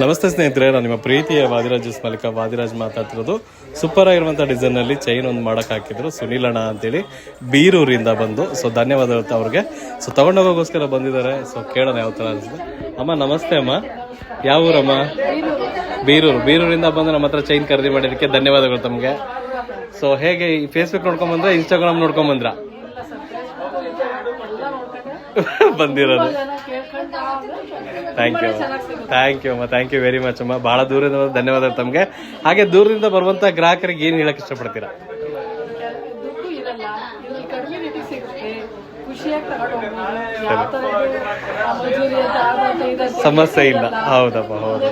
ನಮಸ್ತೆ ಸ್ನೇಹಿತರೆ, ನಾನು ನಿಮ್ಮ ಪ್ರೀತಿಯ ವಾದಿರಾಜ್ ಮಾಲೀಕ ವಾದಿರಾಜ್ ಮಾತಾಡ್ತಿರೋದು. ಸೂಪರ್ ಆಗಿರುವಂಥ ಡಿಸೈನಲ್ಲಿ ಚೈನ್ ಒಂದು ಮಾಡೋಕೆ ಹಾಕಿದ್ರು ಸುನೀಲ್ ಅಣ್ಣ ಅಂತೇಳಿ ಬೀರೂರಿಂದ ಬಂದು. ಸೊ ಧನ್ಯವಾದಗಳು ಅವ್ರಿಗೆ. ಸೊ ತಗೊಂಡೋಗೋಸ್ಕರ ಬಂದಿದ್ದಾರೆ. ಸೊ ಕೇಳೋಣ ಯಾವ ಥರ ಅನಿಸಿದೆ. ಅಮ್ಮ ನಮಸ್ತೆ ಅಮ್ಮ, ಯಾವ ಊರಮ್ಮ? ಬೀರೂರಿಂದ ಬಂದು ನಮ್ಮ ಹತ್ರ ಚೈನ್ ಖರೀದಿ ಮಾಡಿದ್ದಕ್ಕೆ ಧನ್ಯವಾದಗಳು ತಮಗೆ. ಸೊ ಹೇಗೆ ಈ ಫೇಸ್ಬುಕ್ ನೋಡ್ಕೊಂಬಂದ್ರೆ ಇನ್ಸ್ಟಾಗ್ರಾಮ್ ನೋಡ್ಕೊಂಬಂದ್ರ ಬಂದಿರೋದು? ಥ್ಯಾಂಕ್ ಯು ಅಮ್ಮ, ಥ್ಯಾಂಕ್ ಯು ವೆರಿ ಮಚ್ ಅಮ್ಮ. ಬಹಳ ದೂರದಿಂದ ಧನ್ಯವಾದಗಳು ತಮಗೆ. ಹಾಗೆ ದೂರದಿಂದ ಬರುವಂತ ಗ್ರಾಹಕರಿಗೆ ಏನು ಹೇಳಕ್ ಇಷ್ಟಪಡ್ತೀರಾ? ಸಮಸ್ಯೆ ಇಲ್ಲ. ಹೌದಪ್ಪ, ಹೌದು.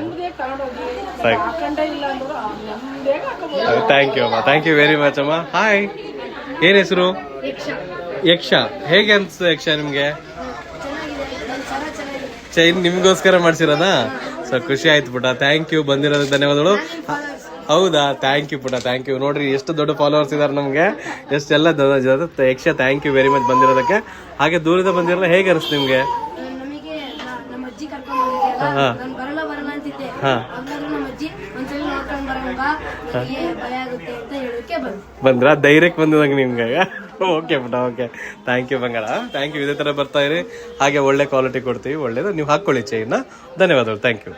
ಥ್ಯಾಂಕ್ ಯು ಅಮ್ಮ, ಥ್ಯಾಂಕ್ ಯು ವೆರಿ ಮಚ್ ಅಮ್ಮ. ಹಾಯ್, ಏನ್ ಹೆಸರು? ಯಕ್ಷ. ಹೇಗೆ ಅನ್ಸ್ತು ಯಕ್ಷ ನಿಮ್ಗೆ? ಚೈನ್ ನಿಮ್ಗೋಸ್ಕರ ಮಾಡ್ಸಿರೋದಾ? ಸೊ ಖುಷಿ ಆಯ್ತು ಪುಟ. ಥ್ಯಾಂಕ್ ಯು, ಬಂದಿರೋದಕ್ಕೆ ಧನ್ಯವಾದಗಳು. ಹೌದಾ? ಥ್ಯಾಂಕ್ ಯು ಪುಟ, ಥ್ಯಾಂಕ್ ಯು. ನೋಡ್ರಿ ಎಷ್ಟು ದೊಡ್ಡ ಫಾಲೋವರ್ಸ್ ಇದಾರೆ ನಮ್ಗೆ, ಎಷ್ಟೆಲ್ಲ ಯಕ್ಷ. ಥ್ಯಾಂಕ್ ಯು ವೆರಿ ಮಚ್ ಬಂದಿರೋದಕ್ಕೆ. ಹಾಗೆ ದೂರದ ಬಂದಿರಲ್ಲ, ಹೇಗೆ ಅನಿಸ್ತು ನಿಮ್ಗೆ? ಬಂದ್ರ ಧೈರ್ಯಕ್ಕೆ ಬಂದಿದಂಗ ನಿಮ್ಗೆ? ಓಕೆ ಪುಟ, ಓಕೆ. ಥ್ಯಾಂಕ್ ಯು ಬಂಗಾರ, ಥ್ಯಾಂಕ್ ಯು. ಇದೇ ತರ ಬರ್ತಾ ಇರಿ. ಹಾಗೆ ಒಳ್ಳೆ ಕ್ವಾಲಿಟಿ ಕೊಡ್ತೀವಿ, ಒಳ್ಳೇದು. ನೀವು ಹಾಕೊಳ್ಳಿ ಚೈನ್ನ. ಧನ್ಯವಾದಗಳು, ಥ್ಯಾಂಕ್ ಯು.